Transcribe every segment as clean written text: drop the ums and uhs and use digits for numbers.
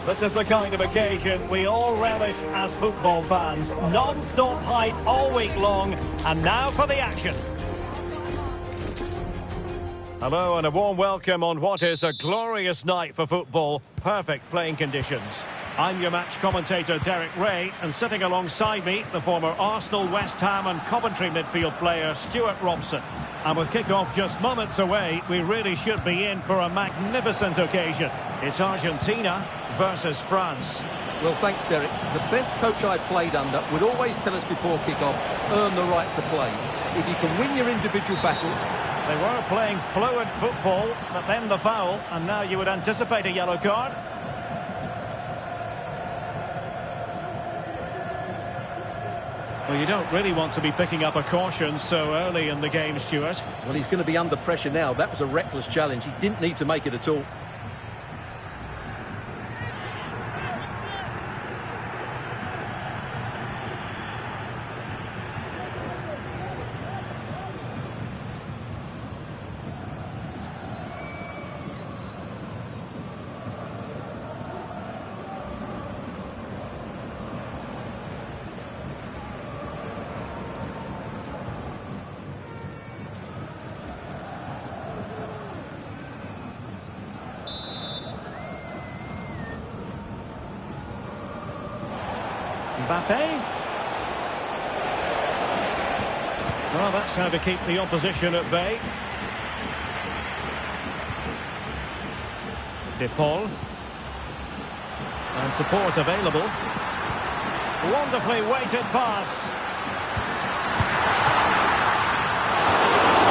This is the kind of occasion we all relish as football fans. Non-stop hype all week long, and now for the action. Hello and a warm welcome on what is a glorious night for football. Perfect playing conditions. I'm your match commentator Derek Ray, and sitting alongside me, the former Arsenal, West Ham and Coventry midfield player Stuart Robson. And with kick-off just moments away, we really should be in for a magnificent occasion. It's Argentina versus France. Well, thanks, Derek. The best coach I played under would always tell us before kick-off, earn the right to play. If you can win your individual battles... They were playing fluent football, but then the foul, and now you would anticipate a yellow card. Well, you don't really want to be picking up a caution so early in the game, Stuart. Well, he's going to be under pressure now. That was a reckless challenge. He didn't need to make it at all. Mbappe. Well, that's how to keep the opposition at bay. De Paul. And support available. Wonderfully weighted pass.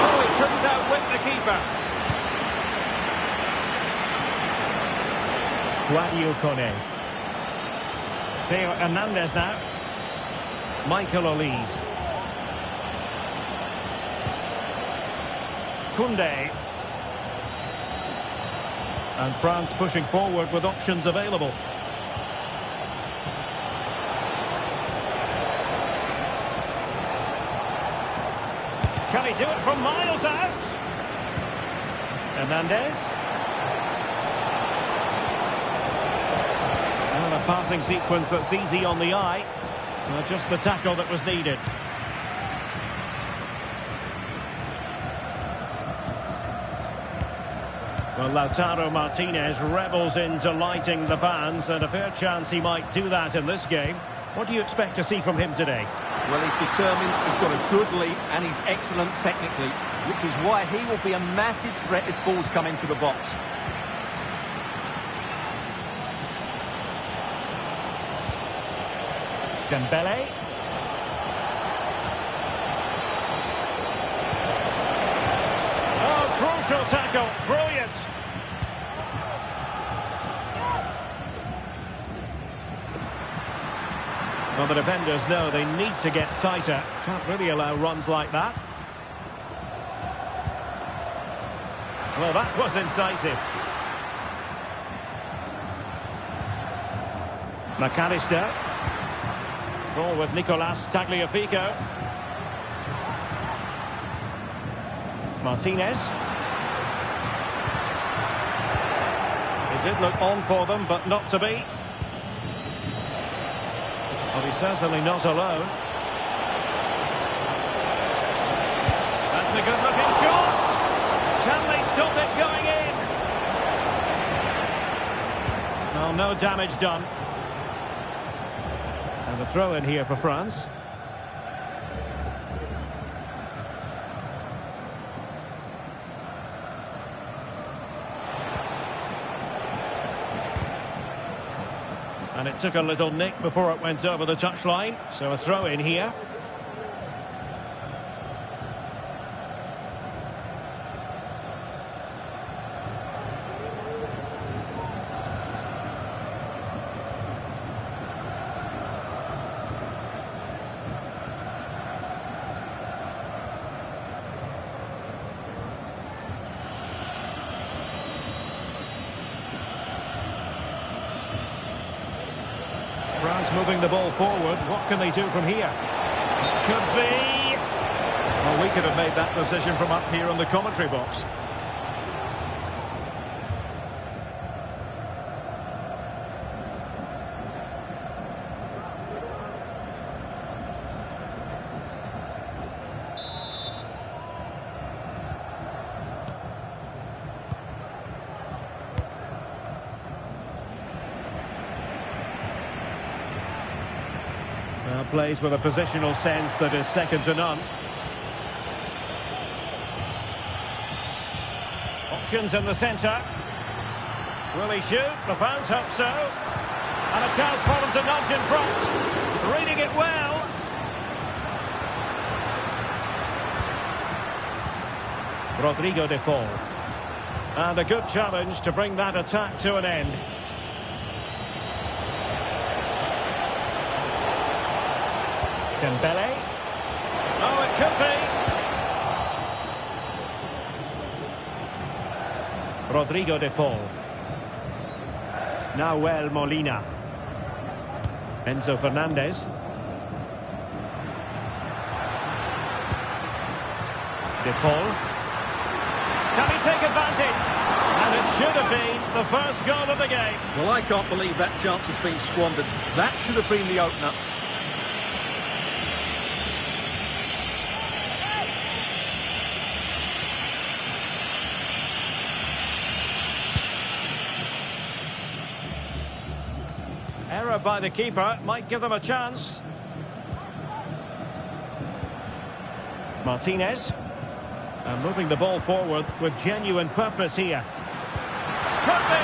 Oh, he couldn't outwit the keeper. Guadio Kone. Theo Hernandez now. Michael Olise. Koundé. And France pushing forward with options available. Can he do it from miles out? Hernandez. A passing sequence that's easy on the eye. Just the tackle that was needed. Well, Lautaro Martinez revels in delighting the fans, and a fair chance he might do that in this game. What do you expect to see from him today? Well, he's determined, he's got a good lead, and he's excellent technically, which is why he will be a massive threat if balls come into the box. Dembele. Oh, crucial tackle. Brilliant. Well, the defenders know they need to get tighter. Can't really allow runs like that. Well, that was incisive. McAllister. Ball with Nicolas Tagliafico. Martinez. It did look on for them, but not to be. Well, he's certainly not alone. That's a good-looking shot. Can they stop it going in? Well, no damage done. And a throw in here for France. And it took a little nick before it went over the touchline. So a throw in here. France moving the ball forward. What can they do from here? Could be. Well, we could have made that decision from up here in the commentary box. Plays with a positional sense that is second to none. Options in the centre. Will he shoot? The fans hope so. And a chance for him to nudge in front. Reading it well. Rodrigo de Paul. And a good challenge to bring that attack to an end. Dembele. Oh, it could be. Rodrigo de Paul. Nahuel Molina. Enzo Fernandez. De Paul. Can he take advantage? And it should have been the first goal of the game. Well, I can't believe that chance has been squandered. That should have been the opener. Error by the keeper might give them a chance. Martinez. And moving the ball forward with genuine purpose here. Could be!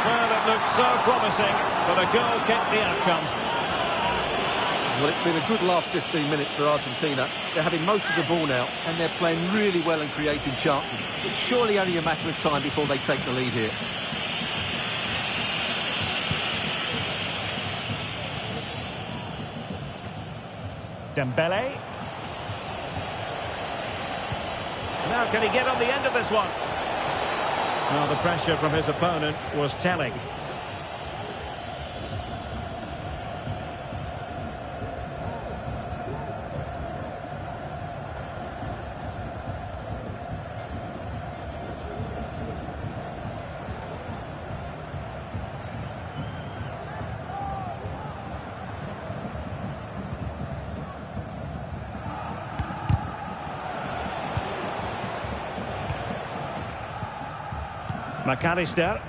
Well, it looks so promising, but a goal kept the outcome. Well, it's been a good last 15 minutes for Argentina. They're having most of the ball now, and they're playing really well and creating chances. It's surely only a matter of time before they take the lead here. Dembele. Now can he get on the end of this one? Well, the pressure from his opponent was telling. McAllister.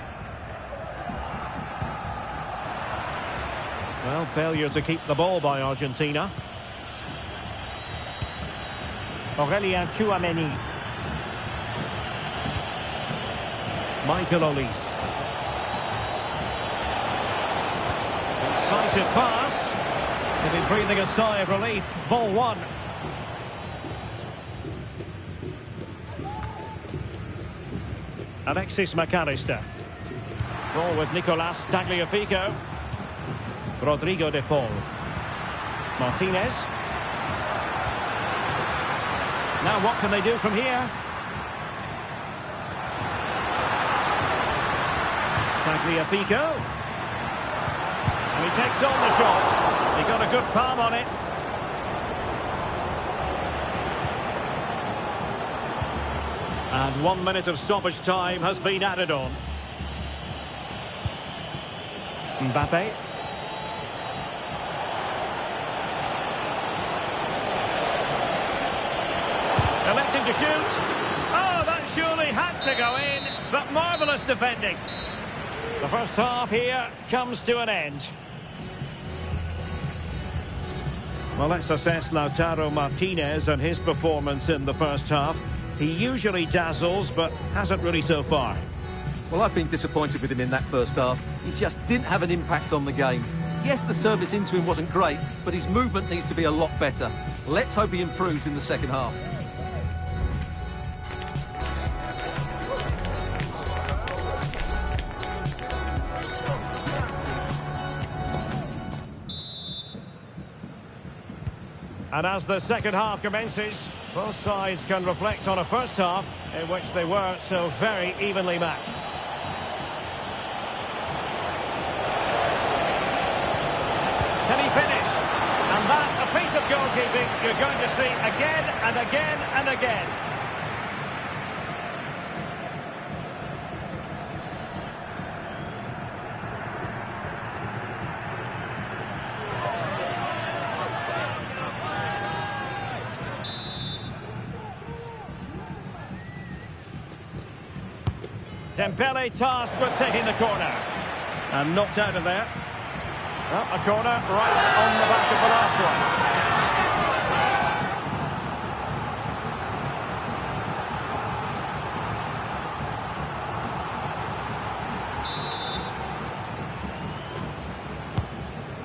Well, failure to keep the ball by Argentina. Aurelien Tchouameni. Michael Olise. Incisive pass. He'll be breathing a sigh of relief. Ball one. Alexis McAllister. Ball with Nicolas Tagliafico. Rodrigo de Paul. Martinez. Now what can they do from here? Tagliafico. And he takes on the shot. He got a good palm on it. And 1 minute of stoppage time has been added on. Mbappe. Electing to shoot. Oh, that surely had to go in, but marvellous defending. The first half here comes to an end. Well, let's assess Lautaro Martinez and his performance in the first half. He usually dazzles, but hasn't really so far. Well, I've been disappointed with him in that first half. He just didn't have an impact on the game. Yes, the service into him wasn't great, but his movement needs to be a lot better. Let's hope he improves in the second half. And as the second half commences, both sides can reflect on a first half in which they were so very evenly matched. Can he finish? And that, a piece of goalkeeping you're going to see again and again and again. Dembele tasked with taking the corner. And knocked out of there. Well, a corner right on the back of the last one.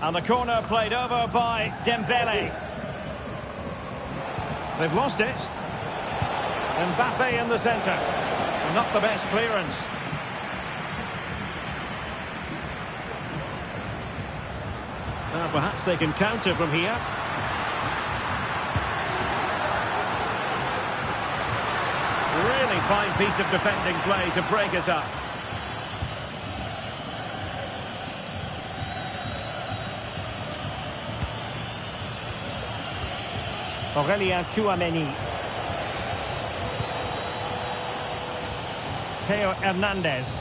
And the corner played over by Dembele. They've lost it. Mbappe in the centre. Not the best clearance. Now perhaps they can counter from here. Really fine piece of defending play to break us up. Aurélien Tchouaméni. Theo Hernandez.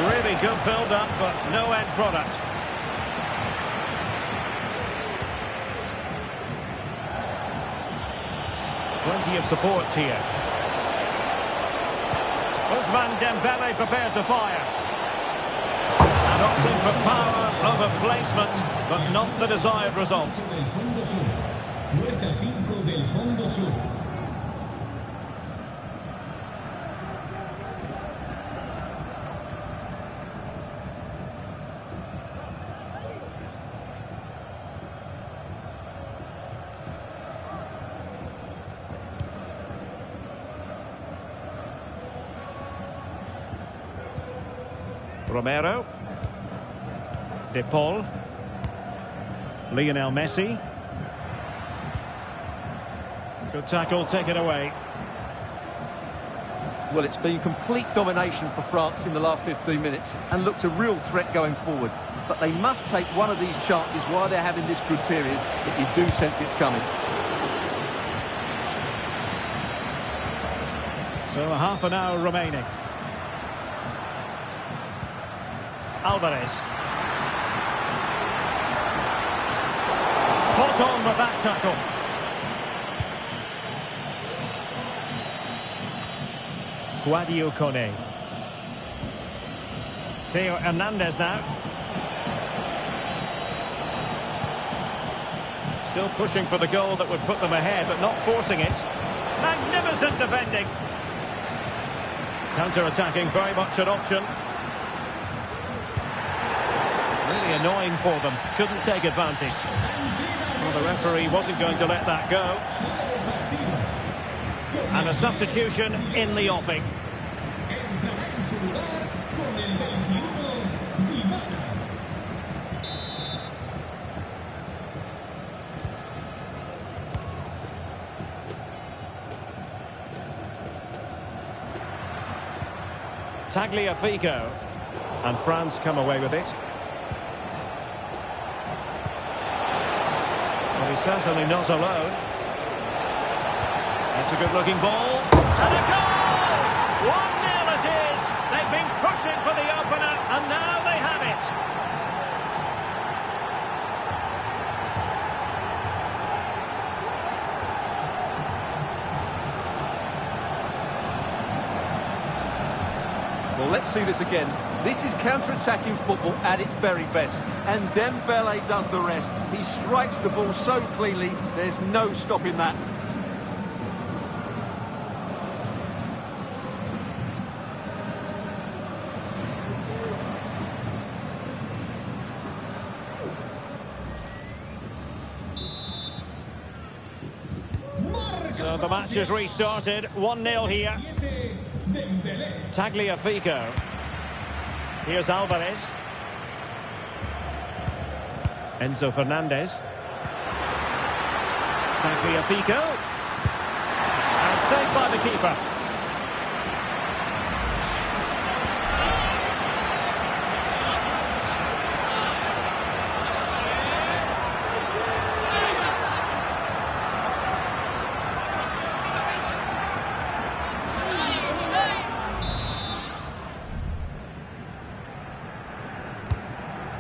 Really good build-up, but no end product. Plenty of support here. Ousmane Dembele prepared to fire. And opting for power over placement, but not the desired result. Romero. De Paul. Lionel Messi. Good tackle, taken away. Well, it's been complete domination for France in the last 15 minutes and looked a real threat going forward. But they must take one of these chances while they're having this good period that you do sense it's coming. So half an hour remaining. Alvarez. Spot on with that tackle. Guadio Kone. Theo Hernandez now. Still pushing for the goal that would put them ahead, but not forcing it. Magnificent defending. Counter-attacking, very much an option. Really annoying for them. Couldn't take advantage. Well, the referee wasn't going to let that go. And a substitution in the offing. Tagliafico. And France come away with it. Well, he's certainly not alone. That's a good-looking ball. And a goal! 1-0 it is. They've been pushing for the opener, and now they have it. Well, let's see this again. This is counter-attacking football at its very best. And Dembele does the rest. He strikes the ball so cleanly, there's no stopping that. So the match has restarted. 1-0 here. Tagliafico. Here's Alvarez. Enzo Fernandez. Tagliafico. And saved by the keeper.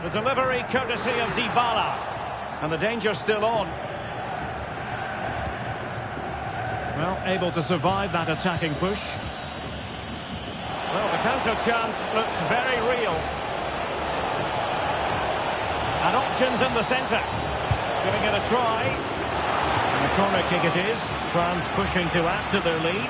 The delivery courtesy of Dybala. And the danger's still on. Well, able to survive that attacking push. Well, the counter chance looks very real. And options in the centre. Giving it a try. And a corner kick it is. France pushing to add to their lead.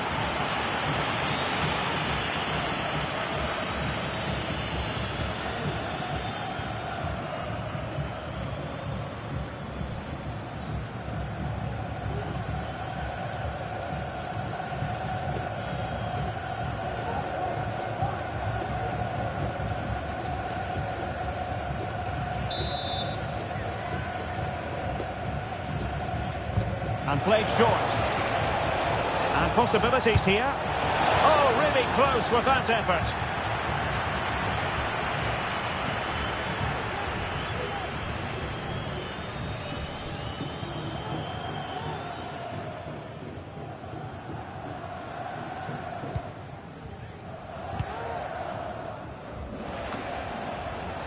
And played short. And possibilities here. Oh, really close with that effort.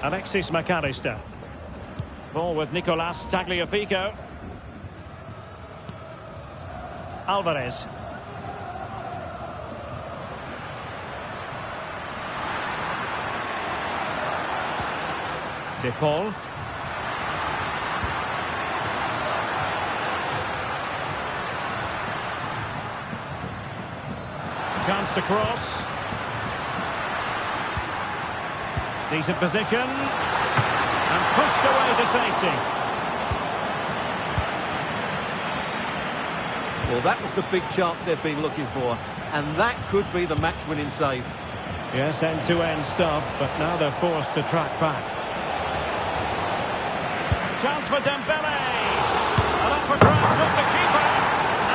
Alexis McAllister. Ball with Nicolas Tagliafico. Alvarez. De Paul. Chance to cross. Decent position. And pushed away to safety. Well, that was the big chance they've been looking for, and that could be the match-winning save. Yes, end-to-end stuff, but now they're forced to track back. Chance for Dembele! And up for grabs off the keeper!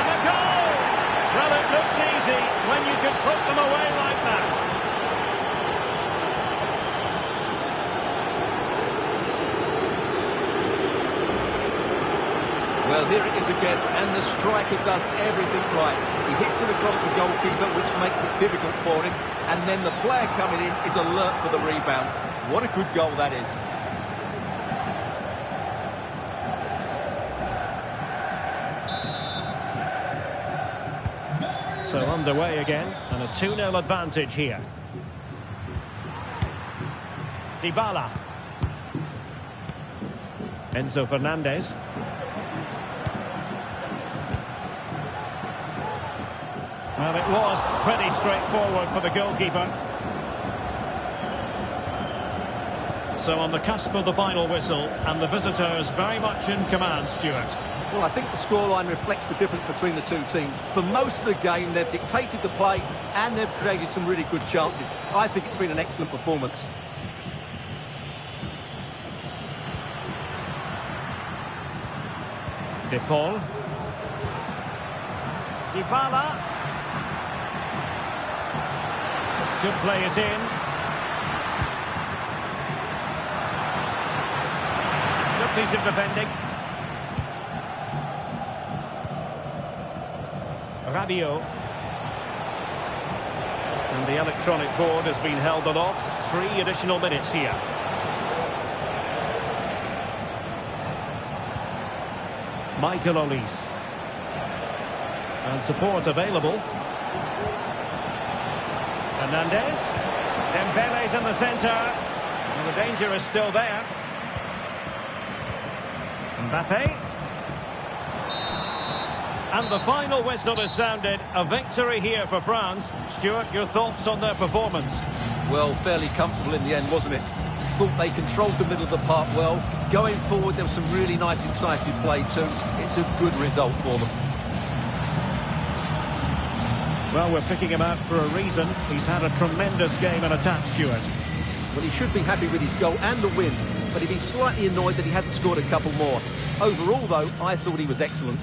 And a goal! Well, it looks easy when you can put them away like that. Well, here it is again, and the striker does everything right. He hits it across the goalkeeper, which makes it difficult for him, and then the player coming in is alert for the rebound. What a good goal that is. So underway again, and a 2-0 advantage here. Dybala. Enzo Fernandez. Well, it was pretty straightforward for the goalkeeper. So on the cusp of the final whistle, and the visitors very much in command, Stuart. Well, I think the scoreline reflects the difference between the two teams. For most of the game, they've dictated the play, and they've created some really good chances. I think it's been an excellent performance. De Paul. Dybala. Could play it in. Good piece of defending. Rabiot. And the electronic board has been held aloft. 3 additional minutes here. Michael Olise. And support available. Fernandez. Dembele's in the centre. And the danger is still there. Mbappe. And the final whistle is sounded. A victory here for France. Stuart, your thoughts on their performance? Well, fairly comfortable in the end, wasn't it? Thought they controlled the middle of the park well. Going forward, there was some really nice incisive play too. It's a good result for them. Well, we're picking him out for a reason. He's had a tremendous game in attack, Stuart. Well, he should be happy with his goal and the win, but he'd be slightly annoyed that he hasn't scored a couple more. Overall, though, I thought he was excellent.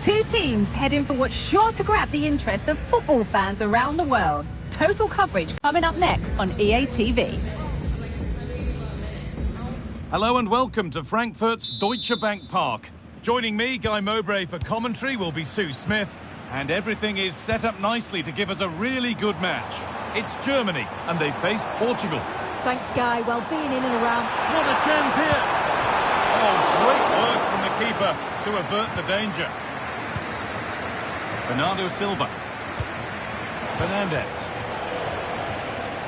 Two teams heading for what's sure to grab the interest of football fans around the world. Total coverage coming up next on EA TV. Hello and welcome to Frankfurt's Deutsche Bank Park. Joining me, Guy Mowbray, for commentary will be Sue Smith. And everything is set up nicely to give us a really good match. It's Germany, and they face Portugal. Thanks, Guy. Well, being in and around... What a chance here! Oh, great work from the keeper to avert the danger. Bernardo Silva. Fernandes.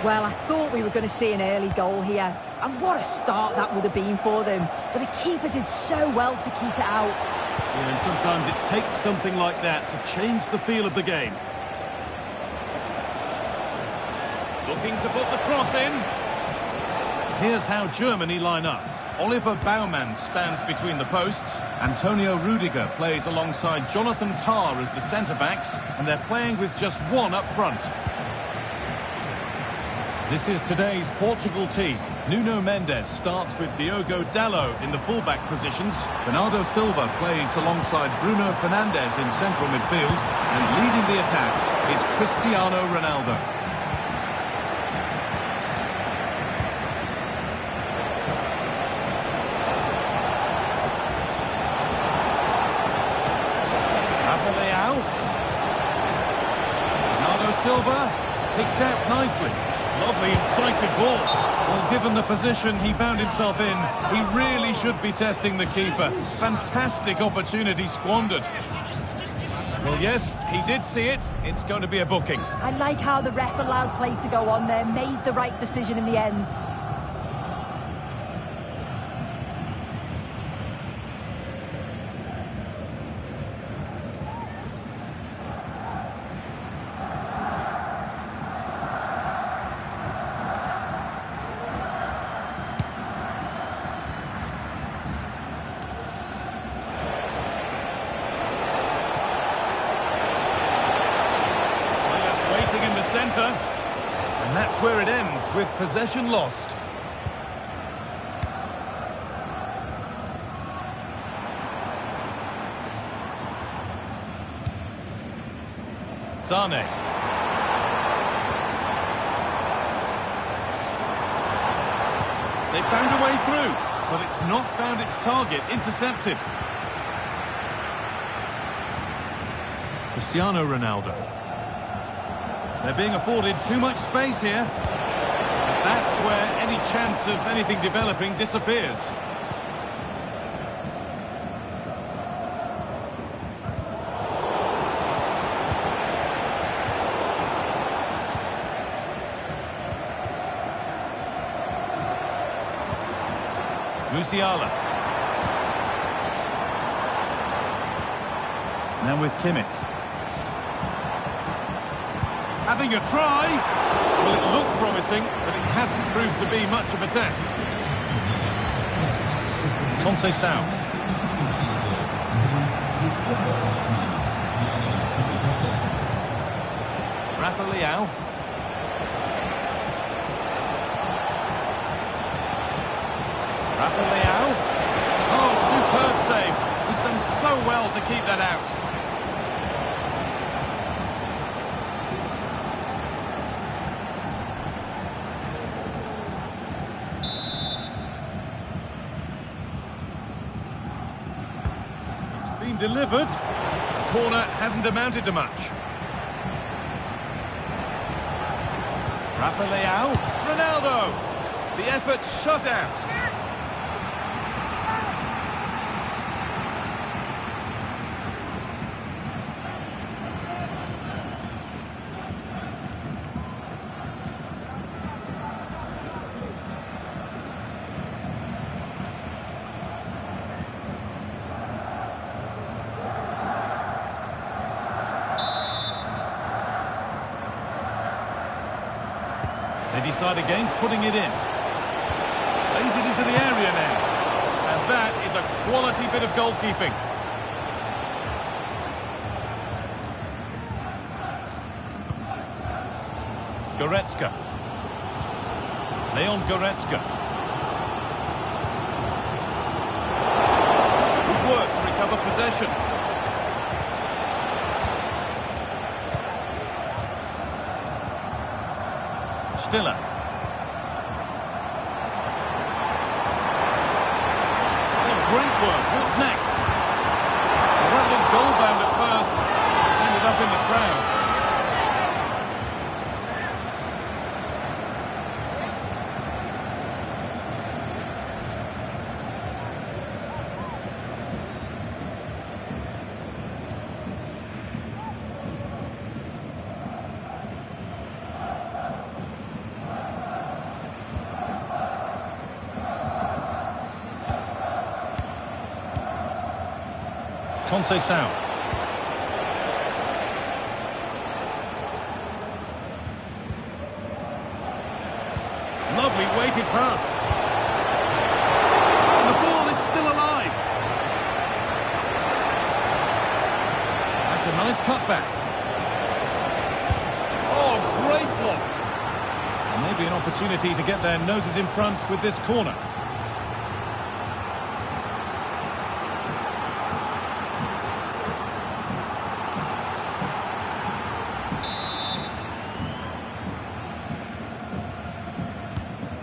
Well, I thought we were going to see an early goal here. And what a start that would have been for them. But the keeper did so well to keep it out. Yeah, and sometimes it takes something like that to change the feel of the game. Looking to put the cross in. Here's how Germany line up. Oliver Baumann stands between the posts. Antonio Rudiger plays alongside Jonathan Tah as the centre-backs, and they're playing with just one up front. This is today's Portugal team. Nuno Mendes starts with Diogo Dalot in the fullback positions. Bernardo Silva plays alongside Bruno Fernandes in central midfield. And leading the attack is Cristiano Ronaldo. Rafa Leao. Bernardo Silva picked out nicely. Lovely, incisive ball. Well, given the position he found himself in, he really should be testing the keeper. Fantastic opportunity squandered. Well, yes, he did see it. It's going to be a booking. I like how the ref allowed play to go on there, made the right decision in the end. Centre, and that's where it ends, with possession lost. Sane. They found a way through, but it's not found its target. Intercepted. Cristiano Ronaldo. They're being afforded too much space here. But that's where any chance of anything developing disappears. Musiala. Now with Kimmich. Having a try. Well, it looked promising, but it hasn't proved to be much of a test. Conceição. Rafa Leao. Rafa Leao. Oh, superb save. He's done so well to keep that out. Delivered. The corner hasn't amounted to much. Rafa Leao. Ronaldo. The effort shut out. They decide against putting it in. Lays it into the area now. And that is a quality bit of goalkeeping. Goretzka. Leon Goretzka. Good work to recover possession. Stiller. Oh, great work. What's next? Well, that looked goal-bound at first. It's ended up in the crowd. Conceição. Lovely weighted pass. And the ball is still alive. That's a nice cutback. Oh, great block. And maybe an opportunity to get their noses in front with this corner.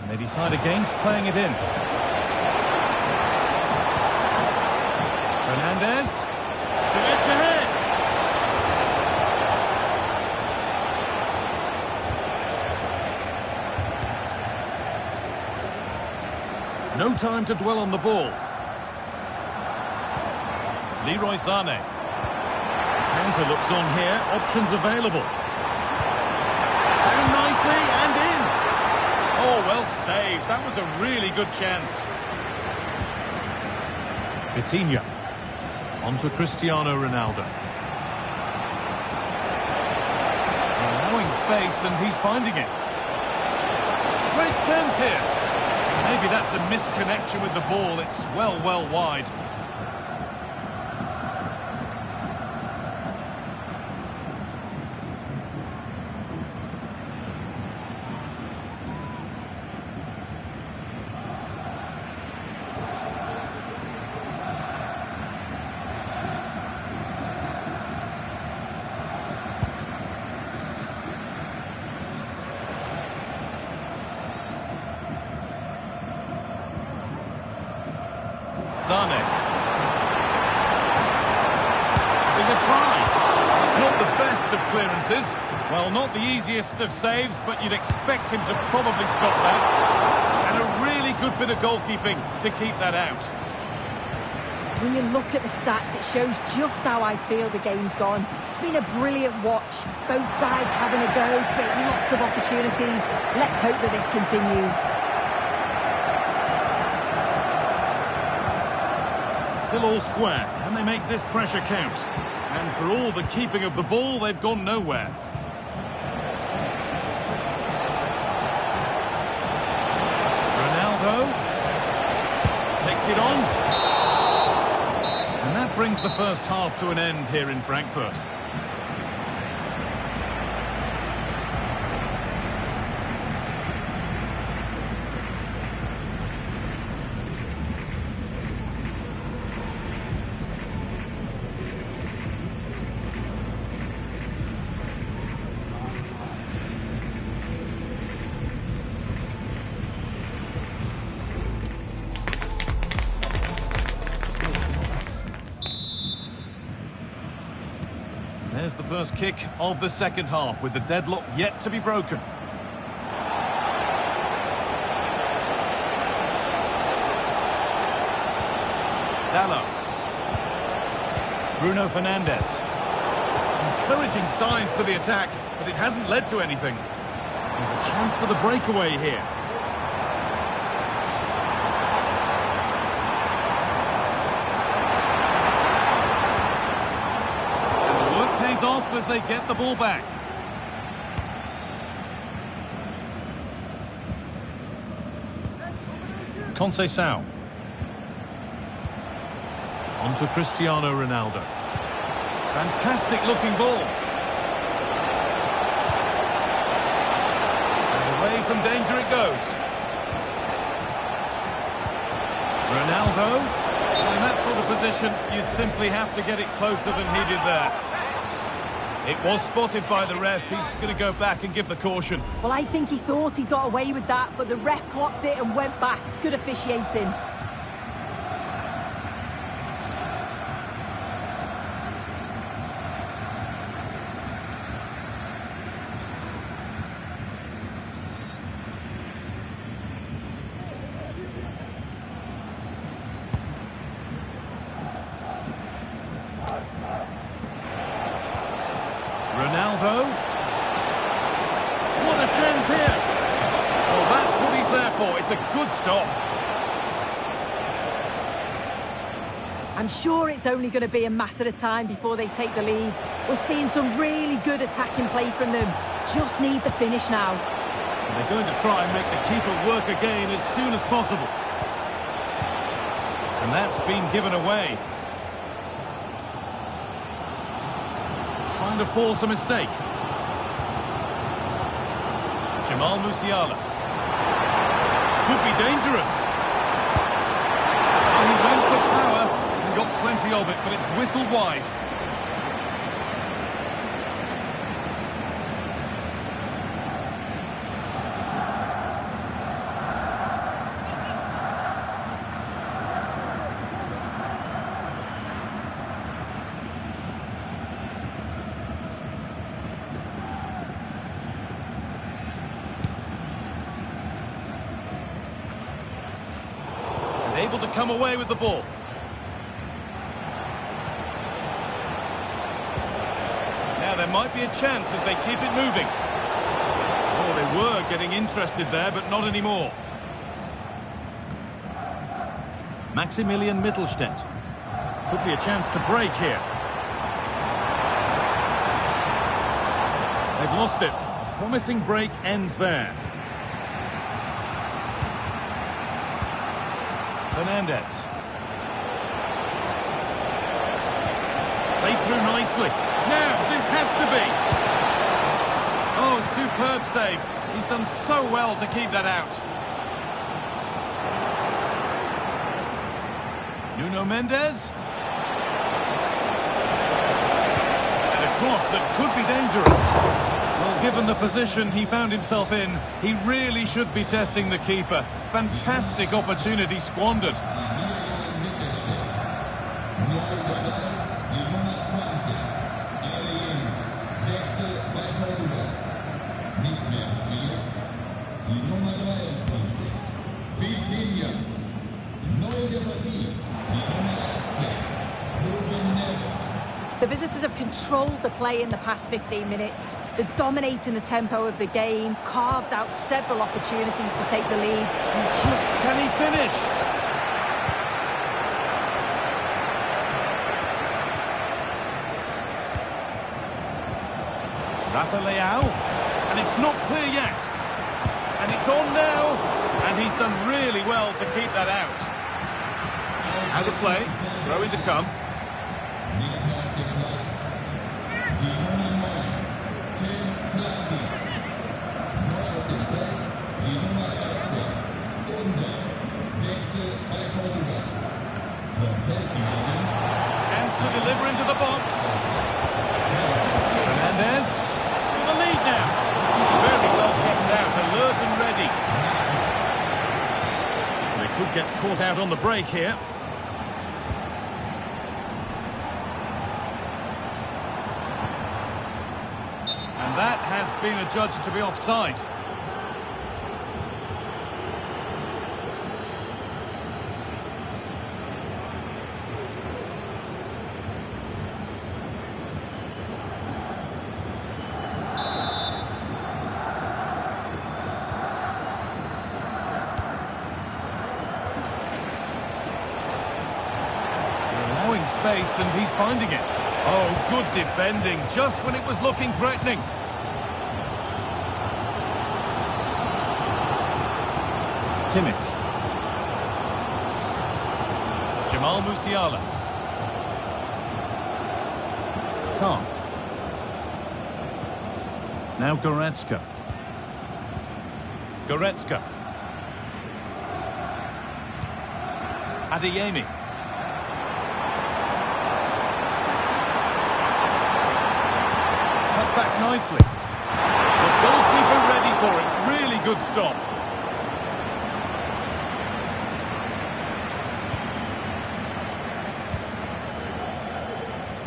They decide against playing it in. Fernandez to edge ahead. No time to dwell on the ball. Leroy Sané. Counter looks on here. Options available. Down nicely and in. Oh, well saved. That was a really good chance. Vitinha. On to Cristiano Ronaldo. Allowing space and he's finding it. Great chance here. Maybe that's a misconnection with the ball. It's well wide. Sané. Having a try. It's not the best of clearances. Well, not the easiest of saves, but you'd expect him to probably stop that. And a really good bit of goalkeeping to keep that out. When you look at the stats, it shows just how I feel the game's gone. It's been a brilliant watch. Both sides having a go, creating lots of opportunities. Let's hope that this continues. Still all square. Can they make this pressure count? And for all the keeping of the ball, they've gone nowhere. Ronaldo takes it on. And that brings the first half to an end here in Frankfurt. There's the first kick of the second half, with the deadlock yet to be broken. Dallo. Bruno Fernandes. Encouraging signs to the attack, but it hasn't led to anything. There's a chance for the breakaway here. Off as they get the ball back. Conceição. On to Cristiano Ronaldo. Fantastic looking ball. And away from danger it goes. Ronaldo. Well, in that sort of position, you simply have to get it closer than he did there. It was spotted by the ref. He's going to go back and give the caution. Well, I think he thought he got away with that, but the ref clocked it and went back. It's good officiating. Ronaldo. What a chance here. Well, that's what he's there for. It's a good stop. I'm sure it's only going to be a matter of time before they take the lead. We're seeing some really good attacking play from them. Just need the finish now. And they're going to try and make the keeper work again as soon as possible. And that's been given away. Trying to force a mistake. Jamal Musiala. Could be dangerous. Oh, he went for power and got plenty of it, but it's whistled wide. Able to come away with the ball. Now there might be a chance as they keep it moving. Oh, they were getting interested there, but not anymore. Maximilian Mittelstädt. Could be a chance to break here. They've lost it. A promising break ends there. Fernandez. Played through nicely. Now, this has to be. Oh, superb save. He's done so well to keep that out. Nuno Mendes. And a cross that could be dangerous. Well, given the position he found himself in, he really should be testing the keeper. Fantastic opportunity squandered. The visitors have controlled the play in the past 15 minutes. They're dominating the tempo of the game, carved out several opportunities to take the lead. And just can he finish? Rafa Leao, and it's not clear yet. And it's on now, and he's done really well to keep that out. Out of play, throw in to come. Chance to deliver into the box. Fernandez with the lead now. Very well kept out, alert and ready. They could get caught out on the break here. And that has been adjudged to be offside. Space and he's finding it. Oh, good defending, just when it was looking threatening. Kimmich. Jamal Musiala. Tom. Now Goretzka. Goretzka. Adeyemi. back nicely. The goalkeeper ready for it. Really good stop.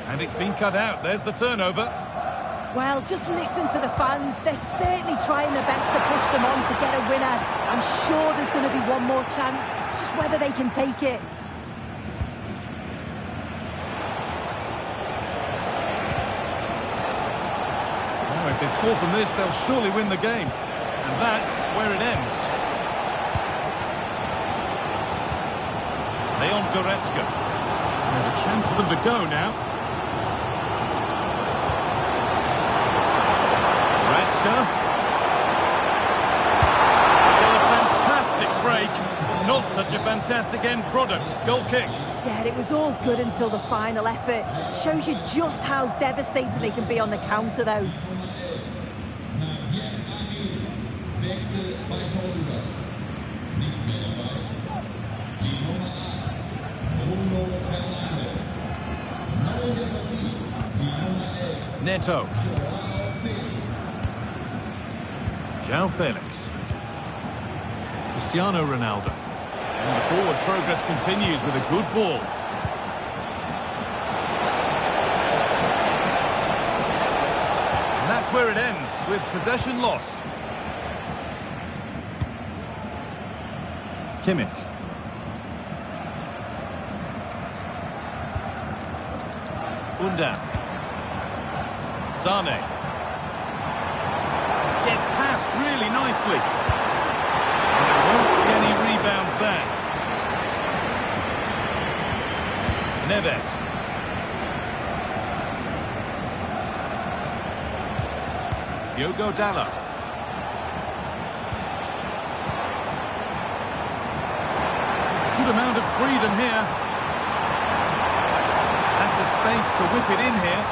And it's been cut out. There's the turnover. Well, just listen to the fans. They're certainly trying their best to push them on to get a winner. I'm sure there's going to be one more chance. It's just whether they can take it. Oh, if they score from this, they'll surely win the game. And that's where it ends. Leon Goretzka. There's a chance for them to go now. Well, a fantastic break, not such a fantastic end product. Goal kick. Yeah, it was all good until the final effort. Shows you just how devastated they can be on the counter, though. Neto. João Felix. Cristiano Ronaldo. And the forward progress continues with a good ball. And that's where it ends, with possession lost. Kimmich. Undav. Sane. Gets past really nicely. There won't be any rebounds there. Neves. Diogo Dalot. Good amount of freedom here. Has the space to whip it in here.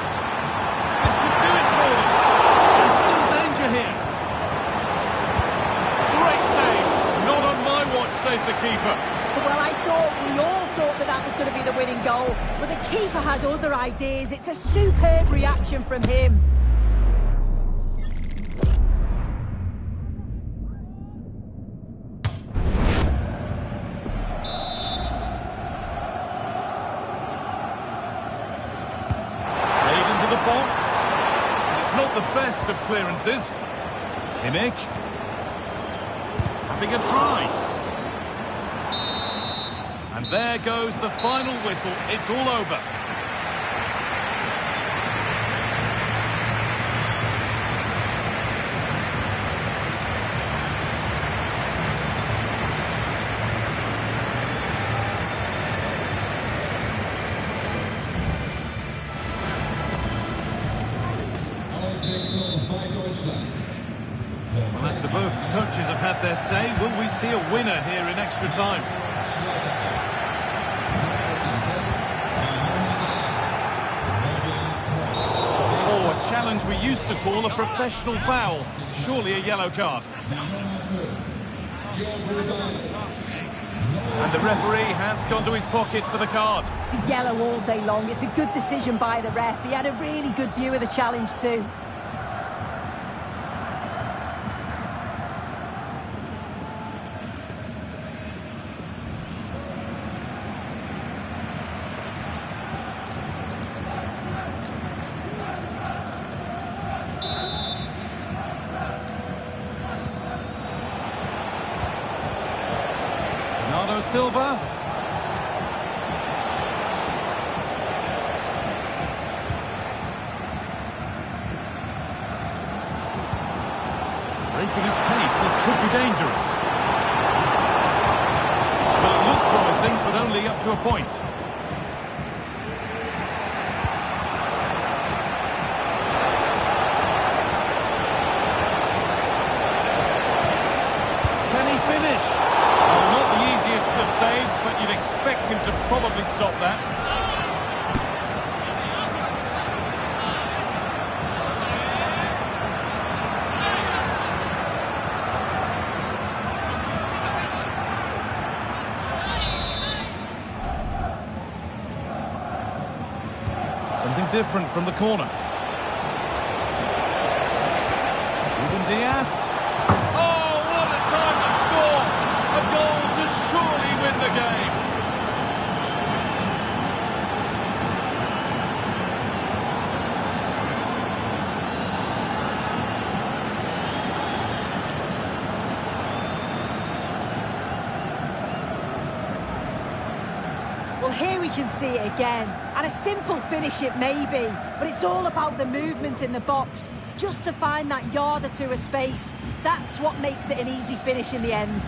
This could do it for them. There's still danger here. Great save. Not on my watch, says the keeper. Well, we all thought that was going to be the winning goal. But the keeper had other ideas. It's a superb reaction from him. The best of clearances. Kimmich having a try. And there goes the final whistle. It's all over. Well, after both coaches have had their say, will we see a winner here in extra time? Oh, a challenge we used to call a professional foul. Surely a yellow card. And the referee has gone to his pocket for the card. It's a yellow all day long. It's a good decision by the ref. He had a really good view of the challenge too. Silva. Breaking at pace, this could be dangerous. Well, it looked promising, but only up to a point. Can he finish? Well, not the easiest of saves, but you'd expect him to probably stop that. Something different from the corner. Diaz. Oh, what a time to score! A goal to surely win the game. Well, here we can see it again, and a simple finish it may be, but it's all about the movement in the box, just to find that yard or two of space. That's what makes it an easy finish in the end.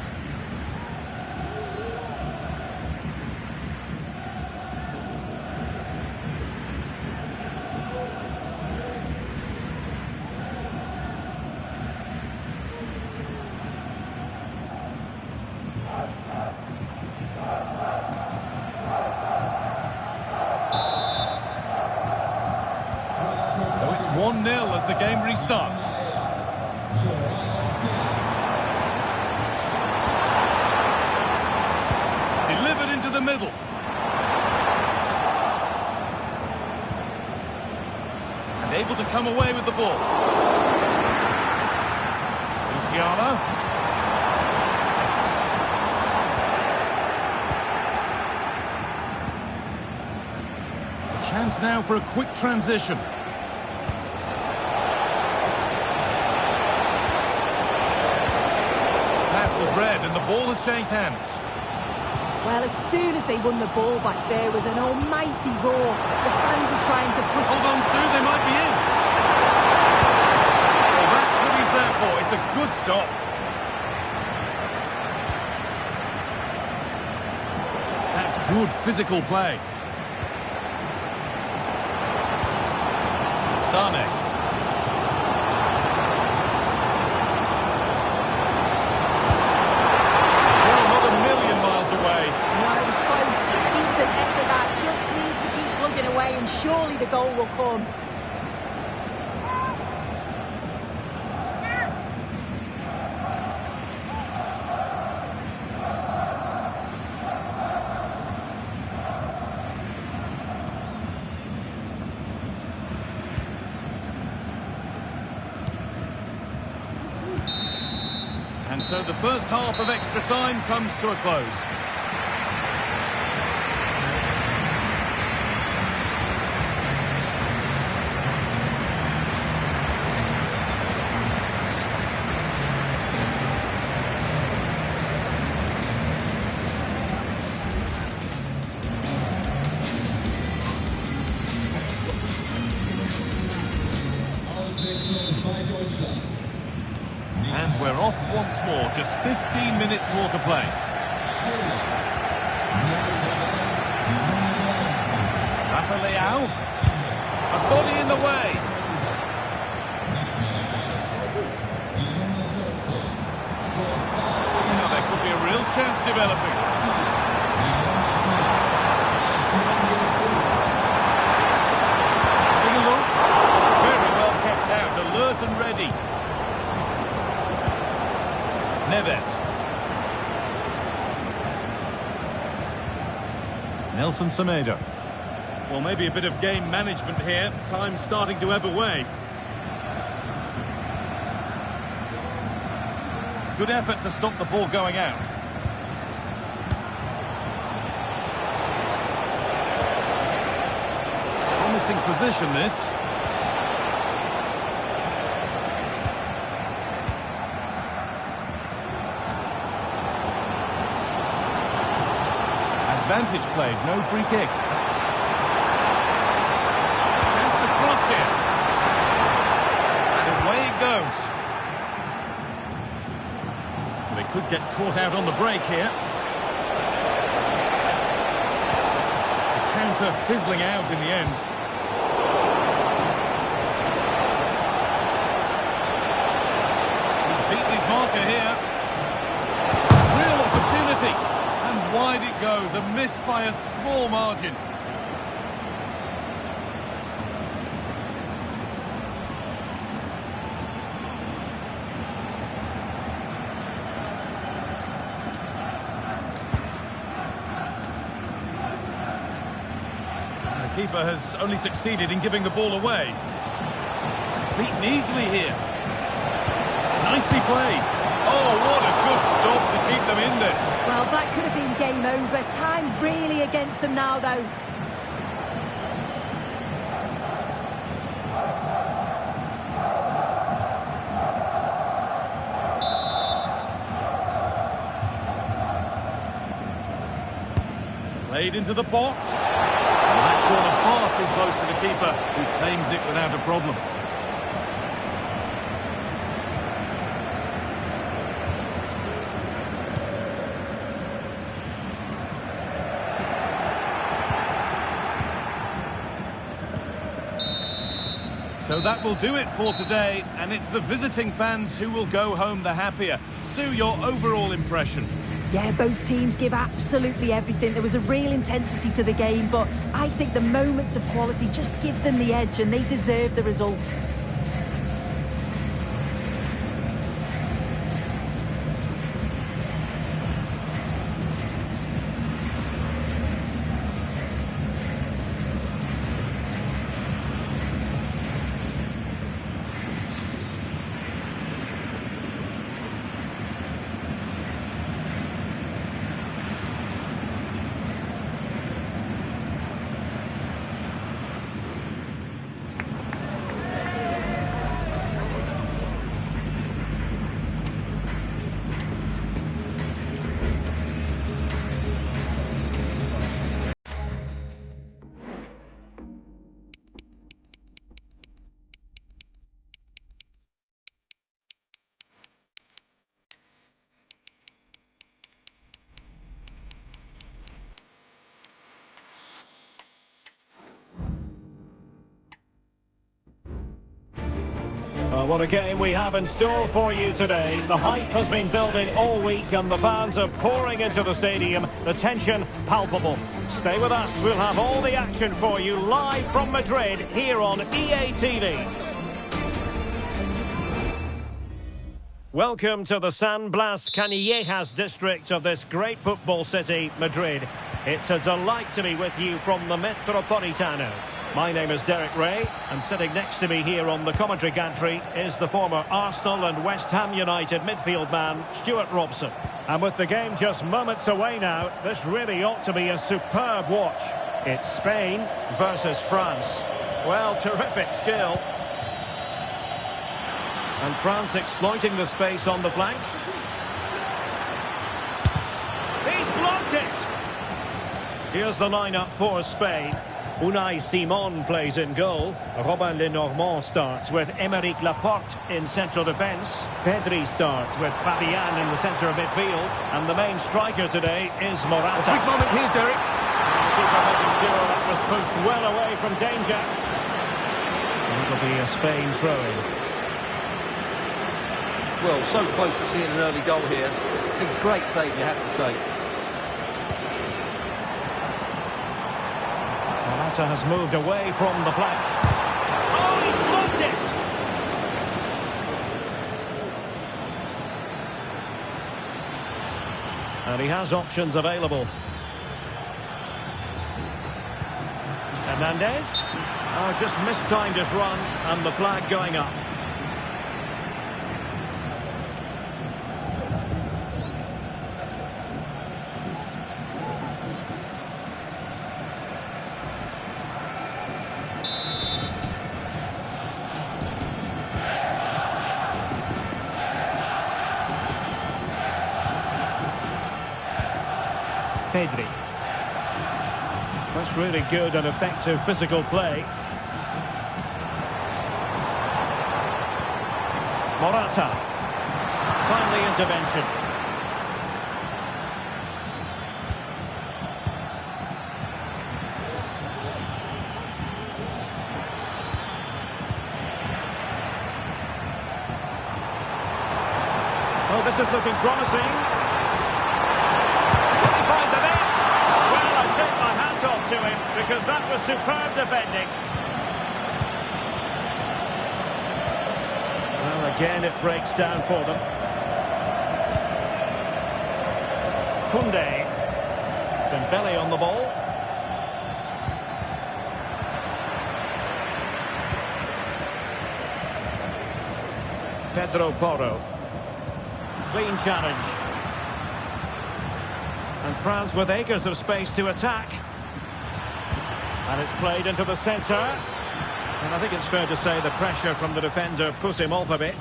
So it's 1-0 as the game restarts. Delivered into the middle. And able to come away with the ball. Luciano. A chance now for a quick transition. Pass was read and the ball has changed hands. Well, as soon as they won the ball back, there was an almighty roar. The fans are trying to push... Hold on, Sue, they might be in. Well, that's what he's there for. It's a good stop. That's good physical play. Sane. Well, not a million miles away. No, it was close. Decent effort that. Just need to keep plugging away and surely the goal will come. And so the first half of extra time comes to a close. And we're off once more, just 15 minutes more to play. Rafa Leao. A body in the way. Now there could be a real chance developing. Having a look. Very well kept out, alert and ready. Neves. Nelson Semedo. Well, maybe a bit of game management here. Time starting to ebb away. Good effort to stop the ball going out. Promising position, this. Advantage played, no free kick. Chance to cross here. And away it goes. They could get caught out on the break here. The counter fizzling out in the end. He's beaten his marker here. Real opportunity. And wide it goes, a miss by a small margin. The keeper has only succeeded in giving the ball away. Beaten easily here. Nicely played. Oh, what a good stop to keep them in this. Well, that could have been game over. Time really against them now, though. Played into the box. And that corner far too close to the keeper, who claims it without a problem. So that will do it for today, and it's the visiting fans who will go home the happier. Sue, your overall impression? Yeah, both teams give absolutely everything. There was a real intensity to the game, but I think the moments of quality just give them the edge, and they deserve the result. What a game we have in store for you today. The hype has been building all week and the fans are pouring into the stadium. The tension palpable. Stay with us. We'll have all the action for you live from Madrid here on EA TV. Welcome to the San Blas Canillejas district of this great football city, Madrid. It's a delight to be with you from the Metropolitano. My name is Derek Ray, and sitting next to me here on the commentary gantry is the former Arsenal and West Ham United midfield man, Stuart Robson. And with the game just moments away now, this really ought to be a superb watch. It's Spain versus France. Well, terrific skill. And France exploiting the space on the flank. He's blocked it! Here's the lineup for Spain. Unai Simon plays in goal. Robin Lenormand starts with Aymeric Laporte in central defence. Pedri starts with Fabian in the centre of midfield. And the main striker today is Morata. A big moment here, Derek. The keeper making sure that was pushed well away from danger. It'll be a Spain throw-in. Well, so close to seeing an early goal here. It's a great save, you have to say. Morata has moved away from the flank. Oh, he's blocked it! And he has options available. Hernandez. Oh, just mistimed his run, and the flag going up. Pedri. That's really good and effective physical play. Morata. Timely intervention. Oh, this is looking promising. Off to him because that was superb defending. Well, again it breaks down for them. Koundé. Dembele on the ball. Pedro Porro. Clean challenge. And France with acres of space to attack. And it's played into the centre. And I think it's fair to say the pressure from the defender put him off a bit.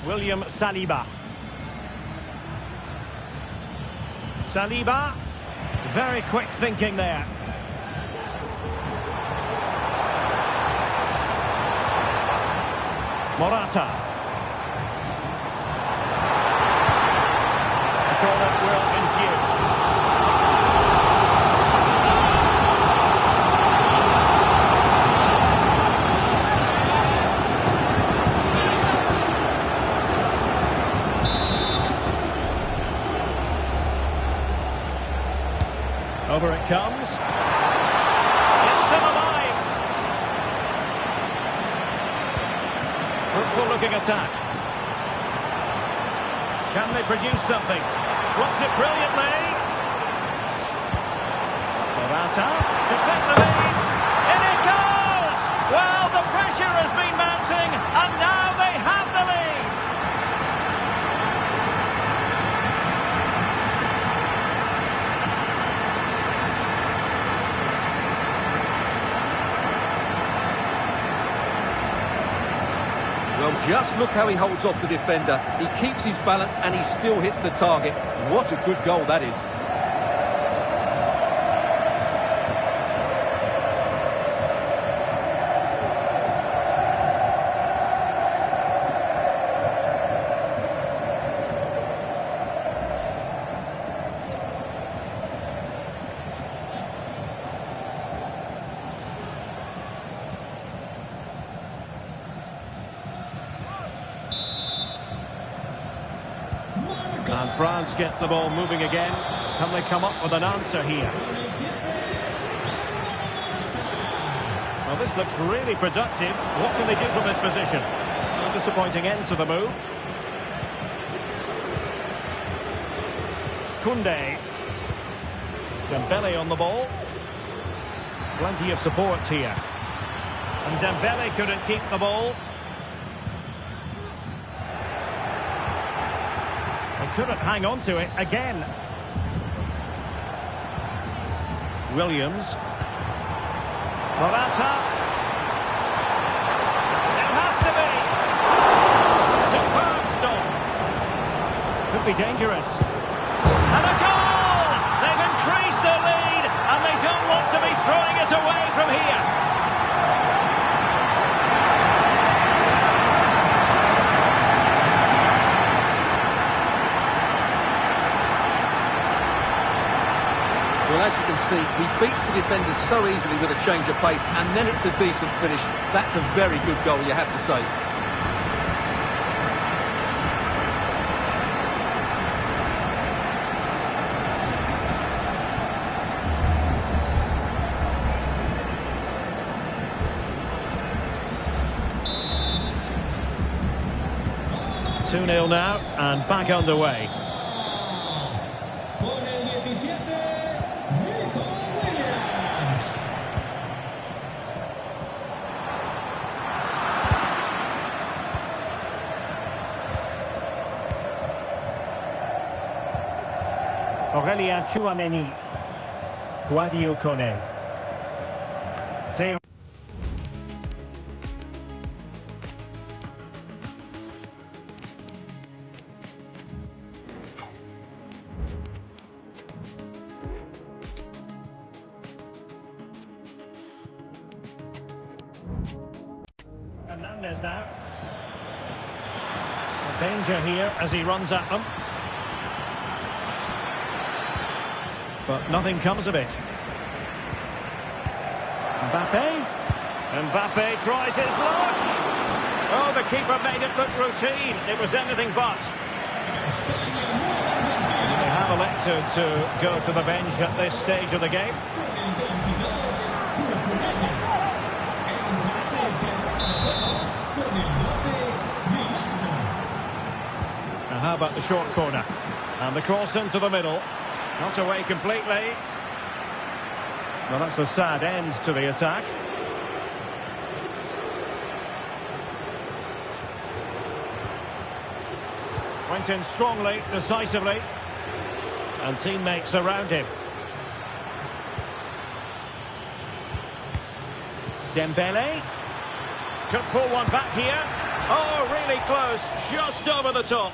William Saliba. Saliba, very quick thinking there. Morata. The corner will ensue. Over it comes. It's still alive. Fruitful looking attack. Can they produce something? Blocks it brilliantly. Morata to take the lead. In it goes! Well, the pressure has been mounting, and now they have the lead. Well, just look how he holds off the defender. He keeps his balance and he still hits the target. What a good goal that is. And France get the ball moving again. Can they come up with an answer here? Well, this looks really productive. What can they do from this position? A disappointing end to the move. Koundé. Dembele on the ball. Plenty of support here. And Dembele couldn't keep the ball. Couldn't hang on to it again. Williams. Morata. It has to be. Superb stop. Could be dangerous. And a goal! They've increased their lead, and they don't want to be throwing it away from here. Well, as you can see, he beats the defenders so easily with a change of pace, and then it's a decent finish. That's a very good goal, you have to say. Two 2-0 now, and back underway. Aurélien Tchouaméni, Guadio Kone. Hernandez now. Danger here as he runs at them. But nothing comes of it. Mbappe tries his luck. Oh, the keeper made it look routine. It was anything but. They have elected to go to the bench at this stage of the game. How about the short corner? And the cross into the middle. Not away completely. Well, that's a sad end to the attack. Went in strongly, decisively. And teammates around him. Dembele. Could pull one back here. Oh, really close. Just over the top.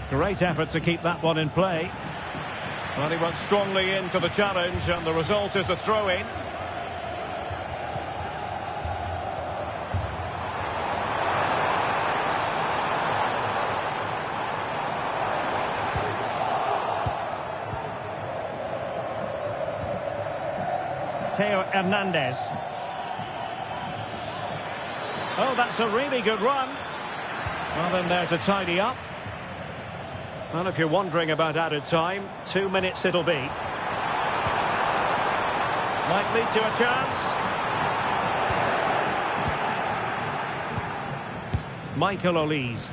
Great effort to keep that one in play. Well, he went strongly into the challenge, and the result is a throw-in. Theo Hernandez. Oh, that's a really good run. Well, in there to tidy up. Well, if you're wondering about added time, 2 minutes it'll be. Might lead to a chance. Michael Olise.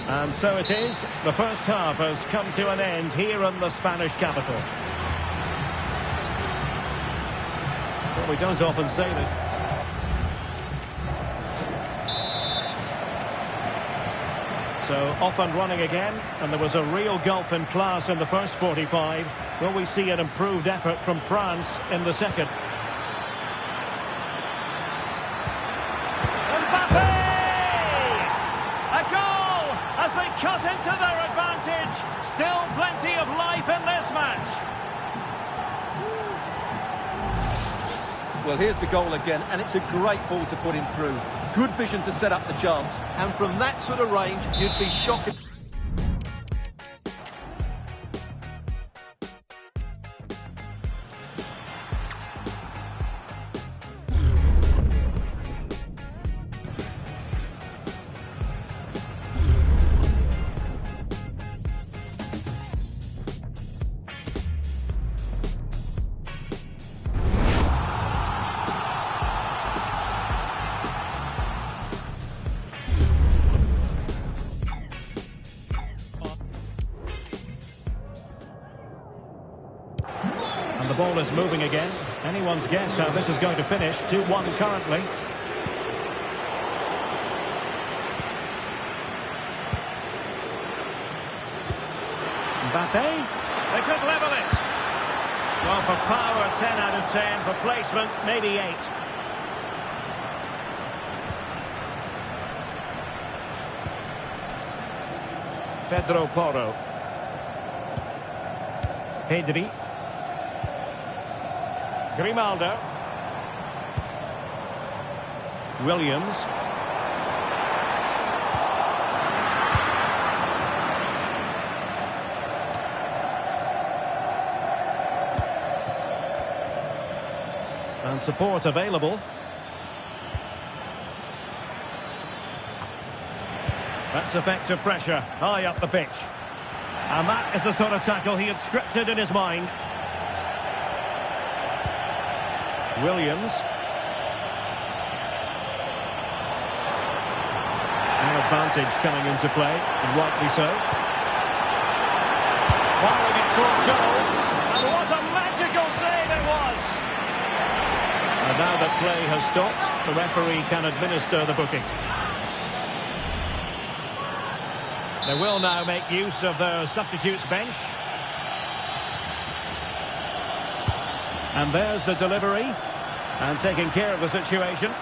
And so it is. The first half has come to an end here in the Spanish capital. Well, we don't often say this. So off and running again, and there was a real gulf in class in the first 45. Will we see an improved effort from France in the second? Mbappe! A goal as they cut into their advantage. Still plenty of life in this match. Well, here's the goal again, and it's a great ball to put him through. Good vision to set up the chance, and from that sort of range, you'd be shocked. The ball is moving again. Anyone's guess how this is going to finish. 2-1 currently. Mbappe. They could level it. Well, for power, 10 out of 10. For placement, maybe 8. Pedro Porro. Pedri. Grimaldo. Williams. And support available. That's effective pressure, high up the pitch. And that is the sort of tackle he had scripted in his mind. Williams. An advantage coming into play, and rightly so. Firing it towards goal. And what a magical save it was! And now that play has stopped, the referee can administer the booking. They will now make use of their substitutes bench. And there's the delivery. And taking care of the situation.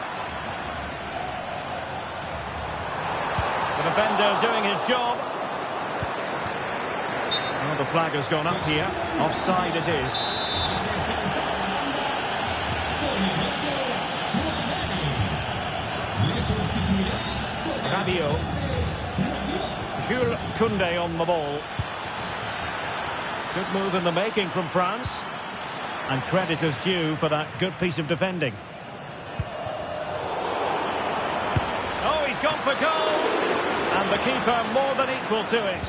The defender doing his job. Well, the flag has gone up here. Offside it is. Rabiot. Jules Koundé on the ball. Good move in the making from France. And credit is due for that good piece of defending. for goal. And the keeper more than equal to it.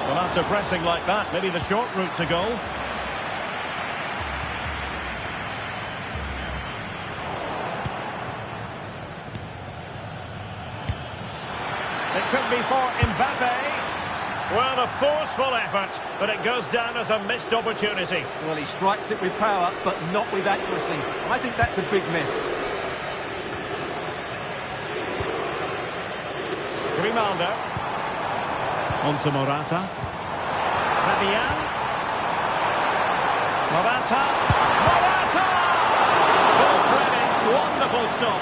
Well, after pressing like that, maybe the short route to goal. It could be for Mbappe. Well, a forceful effort, but it goes down as a missed opportunity. Well, he strikes it with power, but not with accuracy. I think that's a big miss. Grimaldo. On to Morata. Fabian. Morata. Morata! Full credit. Wonderful stop.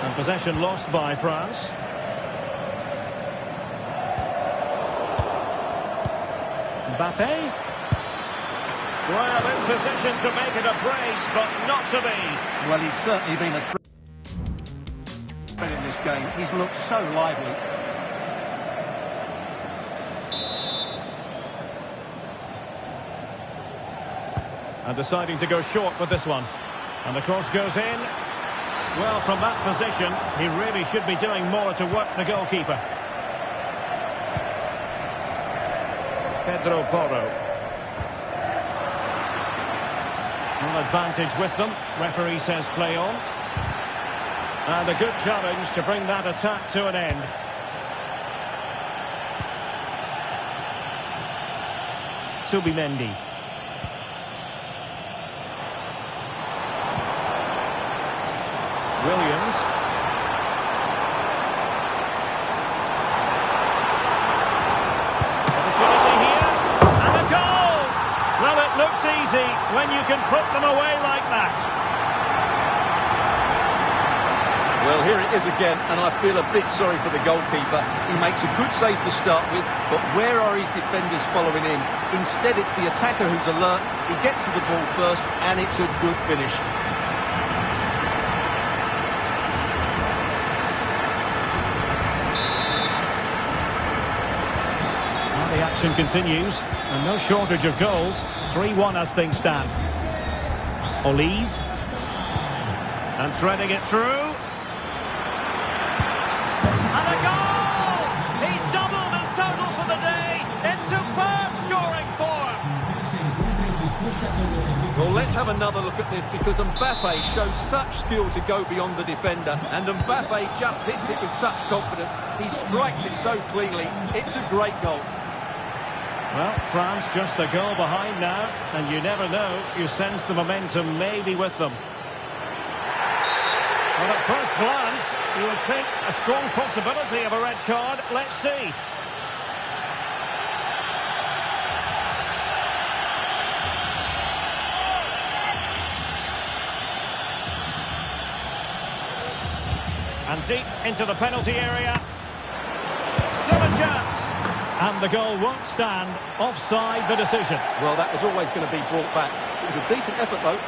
And possession lost by France. Mbappe. Well, in position to make it a brace, but not to be. Well, he's certainly been a threat in this game. He's looked so lively. And deciding to go short with this one. And the cross goes in. Well, from that position, he really should be doing more to work the goalkeeper. Pedro Porro. An advantage with them. Referee says play on. And a good challenge to bring that attack to an end. Subimendi. Williams. Opportunity here. And a goal! Well, it looks easy when you can put them away like that. Well, here it is again, and I feel a bit sorry for the goalkeeper. He makes a good save to start with, but where are his defenders following in? Instead, it's the attacker who's alert. He gets to the ball first, and it's a good finish. The action continues, and no shortage of goals. 3-1 as things stand. Olise. And threading it through. And a goal! He's doubled his total for the day. It's superb scoring form. Well, let's have another look at this, because Mbappe shows such skill to go beyond the defender, and Mbappe just hits it with such confidence. He strikes it so cleanly. It's a great goal. Well, France just a goal behind now, and you never know, you sense the momentum may be with them. Well, at first glance, you would think a strong possibility of a red card. Let's see. And deep into the penalty area. Still a chance. And the goal won't stand. Offside the decision. Well, that was always going to be brought back. It was a decent effort, though.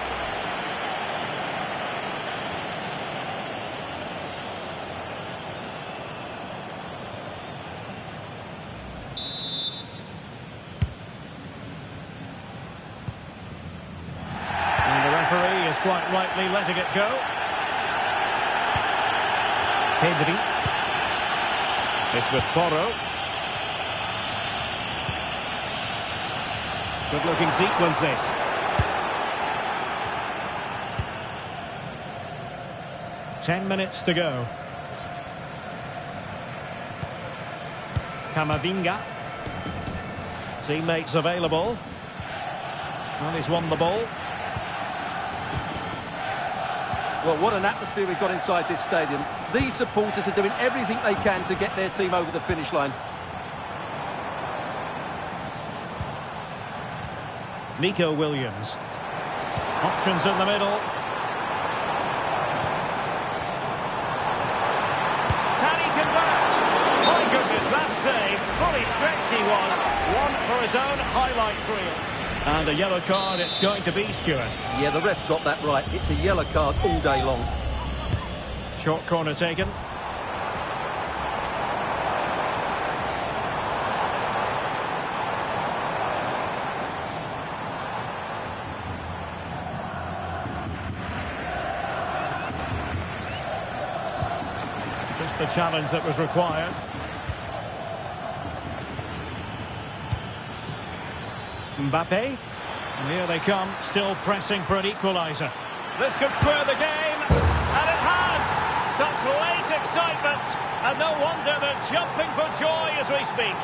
And the referee is quite rightly letting it go. Pedri. It's with Porro. Good-looking sequence, this. Ten minutes to go. Camavinga. Teammates available. And he's won the ball. Well, what an atmosphere we've got inside this stadium. These supporters are doing everything they can to get their team over the finish line. Nico Williams. Options in the middle. Can he convert? My goodness, that save. Fully stretched he was. One for his own highlights reel. And a yellow card it's going to be, Stuart. Yeah, the ref's got that right. It's a yellow card all day long. Short corner taken. the challenge that was required. Mbappe. And here they come, still pressing for an equaliser. This could square the game, and it has! Such late excitement, and no wonder they're jumping for joy as we speak.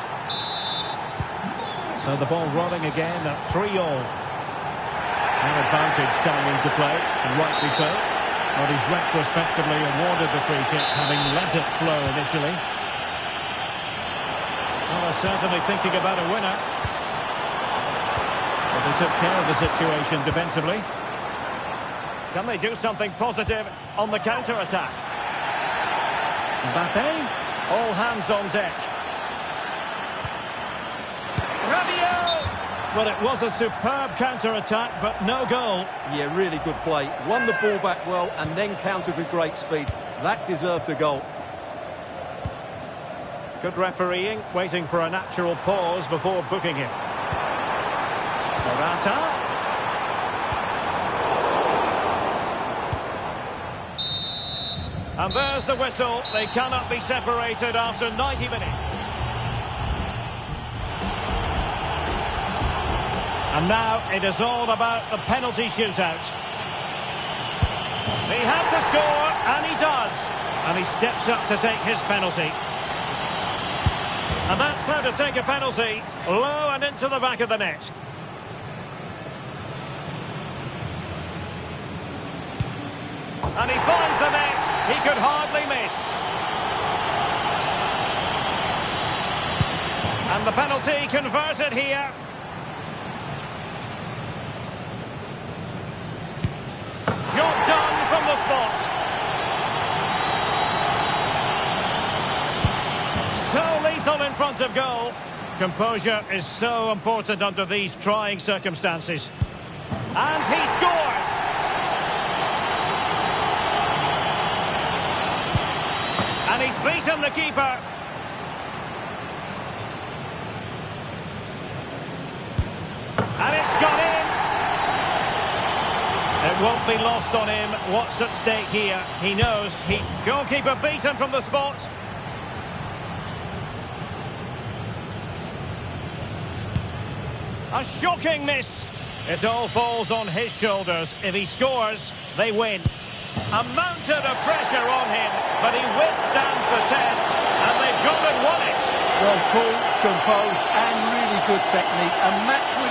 So the ball rolling again at 3-all. An advantage coming into play, and rightly so. But he's retrospectively awarded the free kick, having let it flow initially. Well, they're certainly thinking about a winner. But they took care of the situation defensively. Can they do something positive on the counter-attack? Mbappe, all hands on deck. Rabiot! Well, it was a superb counter-attack, but no goal. Yeah, really good play. Won the ball back well and then countered with great speed. That deserved a goal. Good refereeing, waiting for a natural pause before booking him. Morata. And there's the whistle. They cannot be separated after 90 minutes. And now it is all about the penalty shootout. He had to score, and he does. And he steps up to take his penalty. And that's how to take a penalty. Low and into the back of the net. And he finds the net. He could hardly miss. And the penalty converted here. Job done from the spot. So lethal in front of goal. Composure is so important under these trying circumstances. And he scores. And he's beaten the keeper. And it's gone in. It won't be lost on him what's at stake here. He knows goalkeeper beaten from the spot. A shocking miss. It all falls on his shoulders. If he scores, they win. A mountain of pressure on him, but he withstands the test, and they've gone and won it. Well, cool, composed, and really good technique. A match